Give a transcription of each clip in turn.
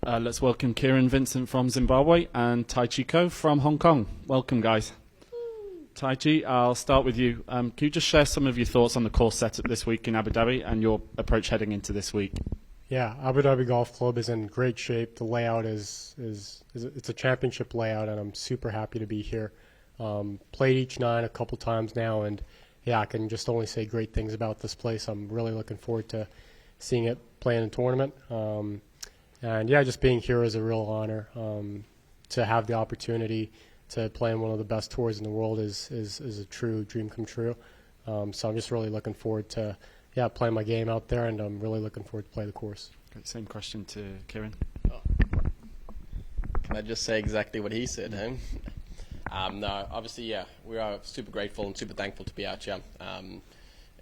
Let's welcome Kieran, Vincent from Zimbabwe and Taichi from Hong Kong. Welcome, guys. Taichi, I'll start with you. Can you just share some of your thoughts on the course setup this week in Abu Dhabi and your approach heading into this week? Yeah, Abu Dhabi Golf Club is in great shape. The layout is it's a championship layout, and I'm super happy to be here. Played each nine a couple times now, and yeah, I can just only say great things about this place. I'm really looking forward to seeing it play in a tournament. And yeah, just being here is a real honor. To have the opportunity to play in one of the best tours in the world is a true dream come true. So I'm just really looking forward to playing my game out there, and I'm really looking forward to play the course. Great. Same question to Kieran. Can I just say exactly what he said, eh? No, obviously, yeah, we are super grateful and super thankful to be out here.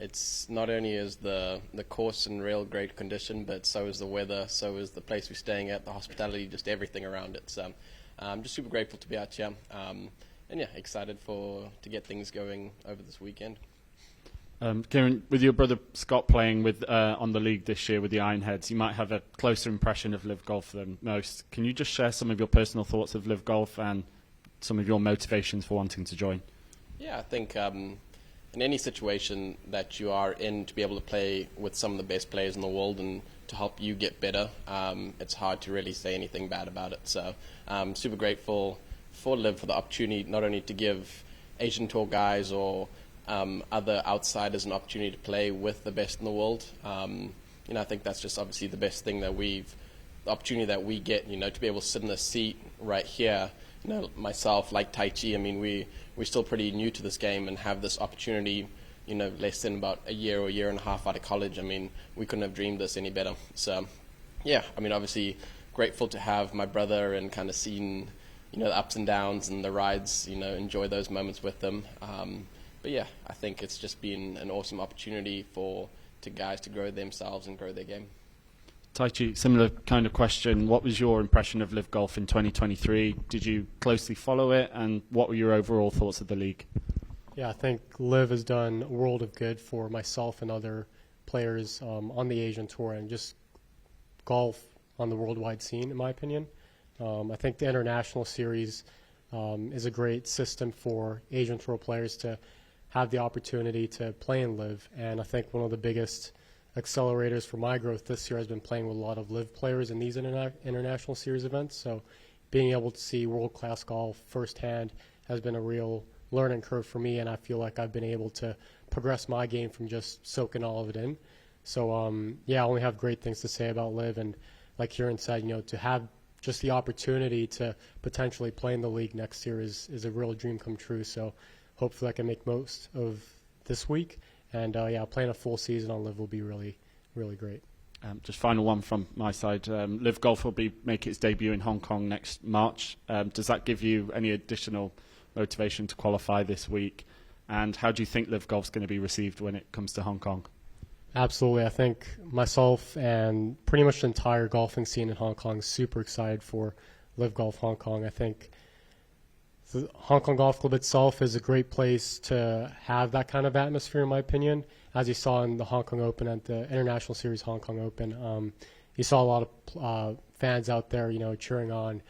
It's not only is the course in real great condition, but so is the weather, so is the place we're staying at, the hospitality, just everything around it. So I'm just super grateful to be out here, and yeah, excited to get things going over this weekend. Kieran, with your brother Scott playing with on the league this year with the Ironheads, you might have a closer impression of LIV Golf than most. Can you just share some of your personal thoughts of LIV Golf and some of your motivations for wanting to join? Yeah, I think in any situation that you are in, to be able to play with some of the best players in the world and to help you get better, it's hard to really say anything bad about it. So I'm super grateful for LIV for the opportunity not only to give Asian Tour guys or other outsiders an opportunity to play with the best in the world. I think that's just obviously the best thing the opportunity that we get, to be able to sit in a seat right here. Myself, like Taichi, I mean, we're still pretty new to this game and have this opportunity, less than about a year or a year and a half out of college. I mean, we couldn't have dreamed this any better. So, yeah, I mean, obviously grateful to have my brother and kind of seen, the ups and downs and the rides, enjoy those moments with them. But yeah, I think it's just been an awesome opportunity to guys to grow themselves and grow their game. Taichi, similar kind of question. What was your impression of LIV Golf in 2023? Did you closely follow it, and what were your overall thoughts of the league? Yeah, I think LIV has done a world of good for myself and other players on the Asian Tour and just golf on the worldwide scene, in my opinion. I think the International Series is a great system for Asian Tour players to have the opportunity to play in LIV, and I think one of the biggest accelerators for my growth this year has been playing with a lot of LIV players in these International Series events. So being able to see world-class golf firsthand has been a real learning curve for me, and I feel like I've been able to progress my game from just soaking all of it in. So, I only have great things to say about LIV, and like Kieran said, to have just the opportunity to potentially play in the league next year is a real dream come true. So hopefully I can make most of this week. And, playing a full season on LIV will be really, really great. Just final one from my side. LIV Golf will make its debut in Hong Kong next March. Does that give you any additional motivation to qualify this week? And how do you think LIV Golf's going to be received when it comes to Hong Kong? Absolutely. I think myself and pretty much the entire golfing scene in Hong Kong is super excited for LIV Golf Hong Kong. I think the Hong Kong Golf Club itself is a great place to have that kind of atmosphere, in my opinion. As you saw in the Hong Kong Open at the International Series Hong Kong Open, you saw a lot of fans out there, cheering on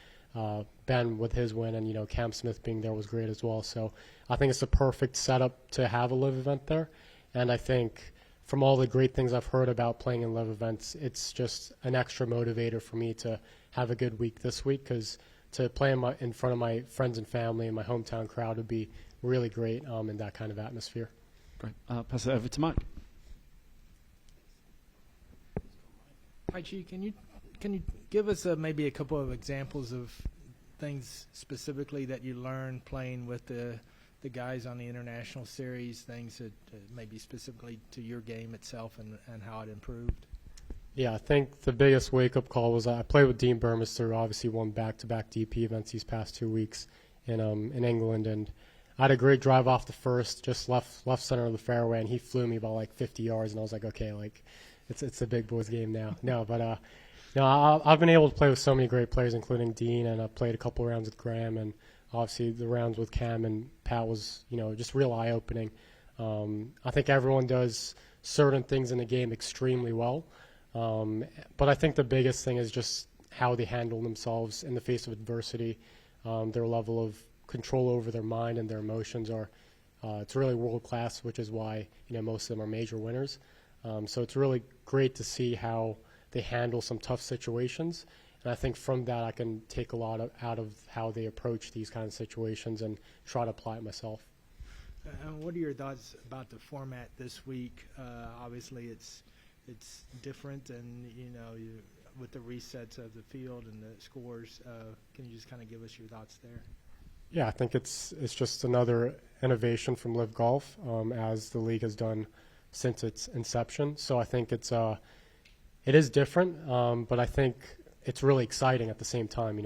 Ben with his win, and, Cam Smith being there was great as well. So I think it's a perfect setup to have a LIV event there. And I think from all the great things I've heard about playing in LIV events, it's just an extra motivator for me to have a good week this week, because to play in front of my friends and family and my hometown crowd would be really great in that kind of atmosphere. Great. I'll pass it over to Mike. Taichi, can you give us maybe a couple of examples of things specifically that you learned playing with the guys on the International Series, things that maybe specifically to your game itself and how it improved? Yeah, I think the biggest wake-up call was I played with Dean Burmester, obviously won back-to-back DP events these past 2 weeks in England, and I had a great drive off the first, just left center of the fairway, and he flew me about like 50 yards, and I was like, okay, like it's a big boys game now. No, but I've been able to play with so many great players, including Dean, and I played a couple rounds with Graham, and obviously the rounds with Cam and Pat was just real eye-opening. I think everyone does certain things in the game extremely well. But I think the biggest thing is just how they handle themselves in the face of adversity, their level of control over their mind and their emotions are it's really world class, which is why most of them are major winners. So it's really great to see how they handle some tough situations, and I think from that I can take a lot out of how they approach these kind of situations and try to apply it myself. What are your thoughts about the format this week? Obviously, it's different, and with the resets of the field and the scores, can you just kind of give us your thoughts there? Yeah, I think it's just another innovation from LIV Golf, as the league has done since its inception. So I think it is different, but I think it's really exciting at the same time.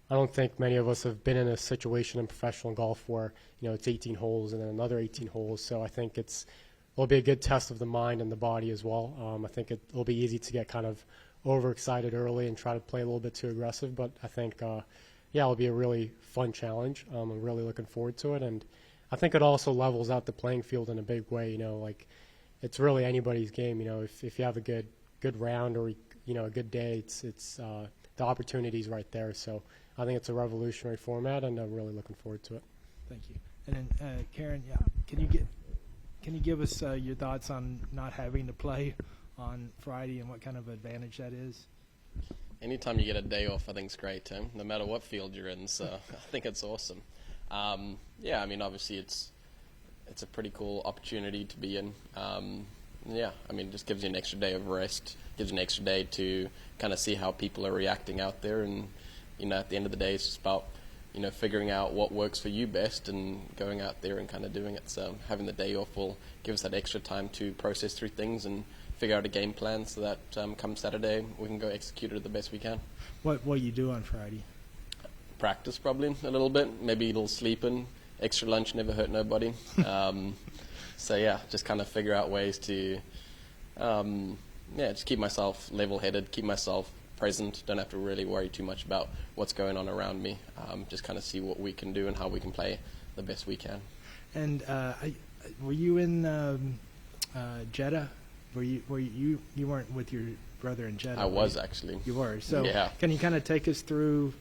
I don't think many of us have been in a situation in professional golf where it's 18 holes and then another 18 holes. So I think it'll be a good test of the mind and the body as well. I think it'll be easy to get kind of overexcited early and try to play a little bit too aggressive, but I think it'll be a really fun challenge. I'm really looking forward to it, and I think it also levels out the playing field in a big way. Like it's really anybody's game. If you have a good round or a good day, it's the opportunity's right there. So I think it's a revolutionary format, and I'm really looking forward to it. Thank you. And then Kieran, can you give us your thoughts on not having to play on Friday and what kind of advantage that is? Anytime you get a day off, I think it's great, Tim, no matter what field you're in. So I think it's awesome. Obviously it's a pretty cool opportunity to be in. It just gives you an extra day of rest, gives you an extra day to kind of see how people are reacting out there. And, at the end of the day, it's just about, figuring out what works for you best and going out there and kind of doing it. So having the day off will give us that extra time to process through things and figure out a game plan so that come Saturday we can go execute it the best we can. What you do on Friday? Practice probably a little bit, maybe a little sleeping, extra lunch never hurt nobody. Just kind of figure out ways to just keep myself level-headed, keep myself present, don't have to really worry too much about what's going on around me, just kind of see what we can do and how we can play the best we can. And were you in Jeda? You weren't with your brother in Jeda? I was, actually. You were. So yeah. Can you kind of take us through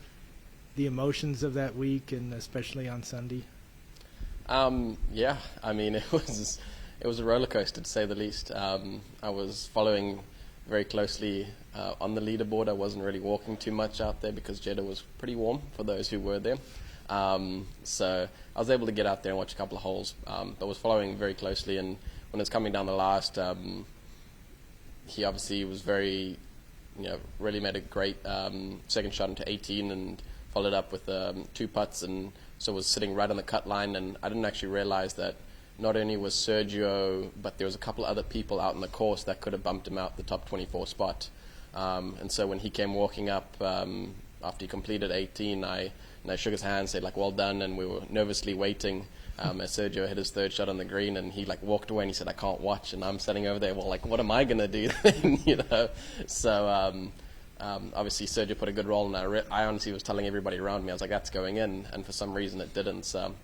the emotions of that week, and especially on Sunday? It was a roller coaster, to say the least. I was following very closely on the leaderboard. I wasn't really walking too much out there because Jeda was pretty warm for those who were there. So I was able to get out there and watch a couple of holes. But was following very closely, and when it was coming down the last, he obviously was very, really made a great second shot into 18 and followed up with 2 putts, and so was sitting right on the cut line. And I didn't actually realize that not only was Sergio, but there was a couple of other people out in the course that could have bumped him out the top 24 spot. And so when he came walking up after he completed 18, I shook his hand, said well done, and we were nervously waiting as Sergio hit his third shot on the green, and he walked away and he said, I can't watch, and I'm sitting over there, what am I going to do then, So obviously Sergio put a good roll, and I honestly was telling everybody around me, I was like, that's going in, and for some reason it didn't. So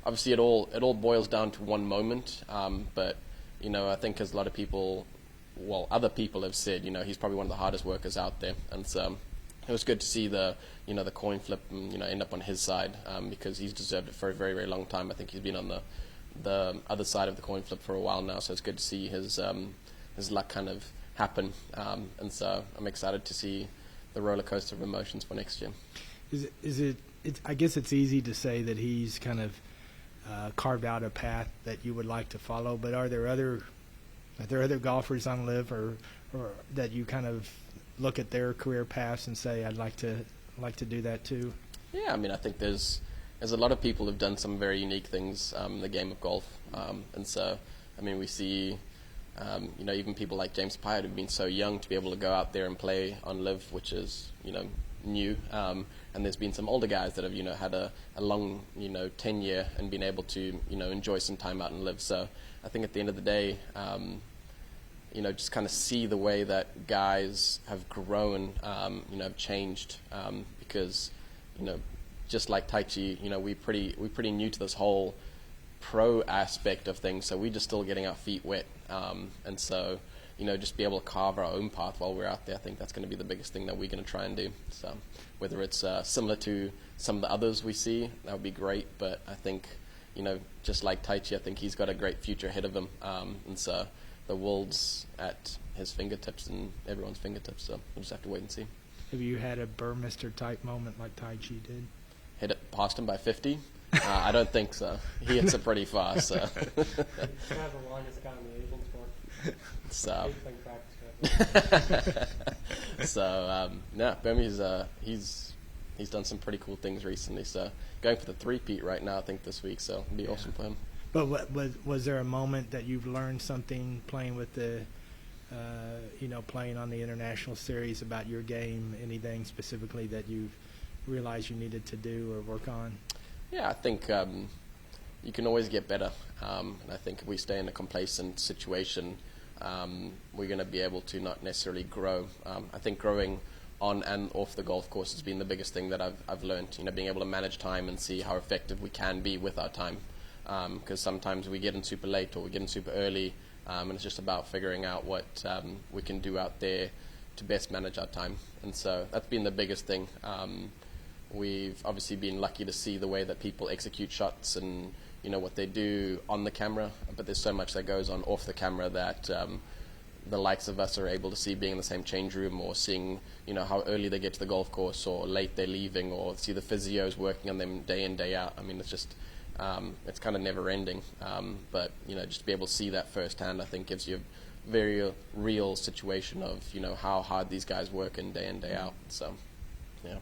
obviously it all boils down to one moment, but I think as a lot of people, other people have said, he's probably one of the hardest workers out there, and so it was good to see the coin flip and, end up on his side, because he's deserved it for a very, very long time. I think he's been on the other side of the coin flip for a while now, so it's good to see his luck kind of happen, and so I'm excited to see the roller coaster of emotions for next year. I guess it's easy to say that he's kind of carved out a path that you would like to follow, but are there other golfers on LIV or that you kind of look at their career paths and say, I'd like to do that too? Yeah, I think there's a lot of people who've done some very unique things in the game of golf, and so we see even people like James Pyatt who've been so young to be able to go out there and play on LIV, which is new, and there's been some older guys that have had a long tenure and been able to enjoy some time out and LIV. So I think at the end of the day, just kind of see the way that guys have grown, have changed, because just like Taichi, we're pretty new to this whole pro aspect of things, so we're just still getting our feet wet, and so just be able to carve our own path while we're out there. I think that's going to be the biggest thing that we're going to try and do. So whether it's similar to some of the others we see, that would be great. But I think, just like Taichi, I think he's got a great future ahead of him. And so the world's at his fingertips and everyone's fingertips. So we'll just have to wait and see. Have you had a Burmester type moment like Taichi did? Hit it past him by 50? I don't think so. He hits it pretty fast. So. He's kind of the longest guy on the Asian tour. So, Practice Burmese, he's done some pretty cool things recently. So going for the three-peat right now, I think this week. So it'll be awesome for him. But was there a moment that you've learned something playing with the, playing on the international series about your game? Anything specifically that you've realized you needed to do or work on? Yeah, I think you can always get better. And I think if we stay in a complacent situation, we're going to be able to not necessarily grow. I think growing on and off the golf course has been the biggest thing that I've learned. Being able to manage time and see how effective we can be with our time. Because sometimes we get in super late or we get in super early, and it's just about figuring out what we can do out there to best manage our time. And so that's been the biggest thing. We've obviously been lucky to see the way that people execute shots and what they do on the camera, but there's so much that goes on off the camera that the likes of us are able to see, being in the same change room or seeing how early they get to the golf course or late they're leaving, or see the physios working on them day in, day out. I mean, it's just it's kind of never ending, but just to be able to see that firsthand, I think gives you a very real situation of how hard these guys work in, day out. So yeah.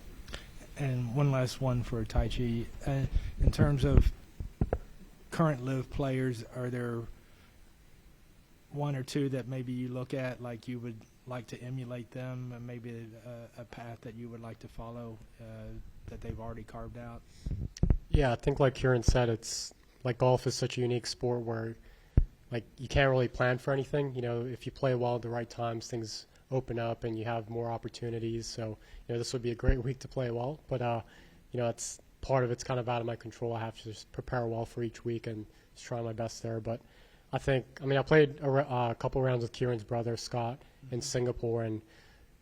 And one last one for Taichi. In terms of current LIV players, are there one or two that maybe you look at like you would like to emulate them, and maybe a path that you would like to follow that they've already carved out? Yeah, I think like Kieran said, it's like golf is such a unique sport where like you can't really plan for anything. If you play well at the right times, things open up and you have more opportunities. So this would be a great week to play well, but it's part of it's kind of out of my control. I have to just prepare well for each week and just try my best there. But I played a couple rounds with Kieran's brother Scott in Singapore, and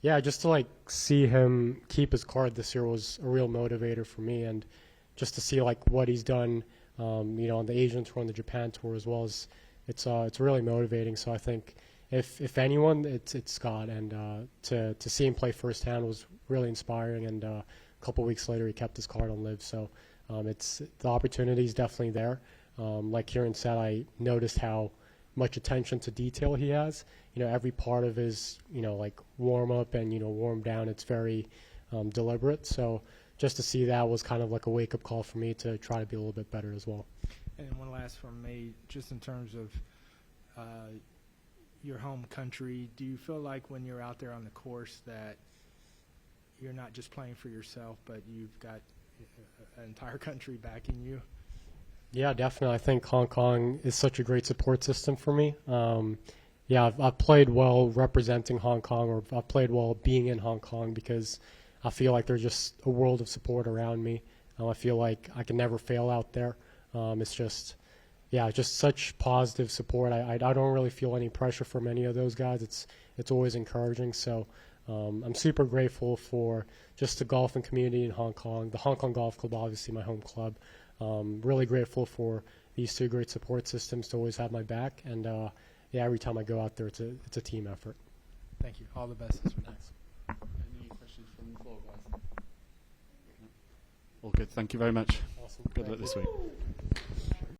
yeah, just to like see him keep his card this year was a real motivator for me, and just to see like what he's done on the Asian tour and the Japan tour as well, as it's really motivating. So I think if anyone, it's Scott, and to see him play firsthand was really inspiring. And a couple weeks later, he kept his card on LIV. So the opportunity is definitely there. Like Kieran said, I noticed how much attention to detail he has. Every part of his like warm up and warm down, it's very deliberate. So just to see that was kind of like a wake up call for me to try to be a little bit better as well. And one last from me, just in terms of your home country, do you feel like when you're out there on the course that you're not just playing for yourself, but you've got an entire country backing you? Yeah, definitely. I think Hong Kong is such a great support system for me. I've played well representing Hong Kong, or I've played well being in Hong Kong, because I feel like there's just a world of support around me. I feel like I can never fail out there. It's just such positive support. I don't really feel any pressure from any of those guys. It's always encouraging. So I'm super grateful for just the golfing community in Hong Kong, the Hong Kong Golf Club, obviously my home club. Really grateful for these two great support systems to always have my back. And every time I go out there, it's a team effort. Thank you. All the best this week. Any questions from the floor, guys? All good. Thank you very much. Awesome. Good luck this week.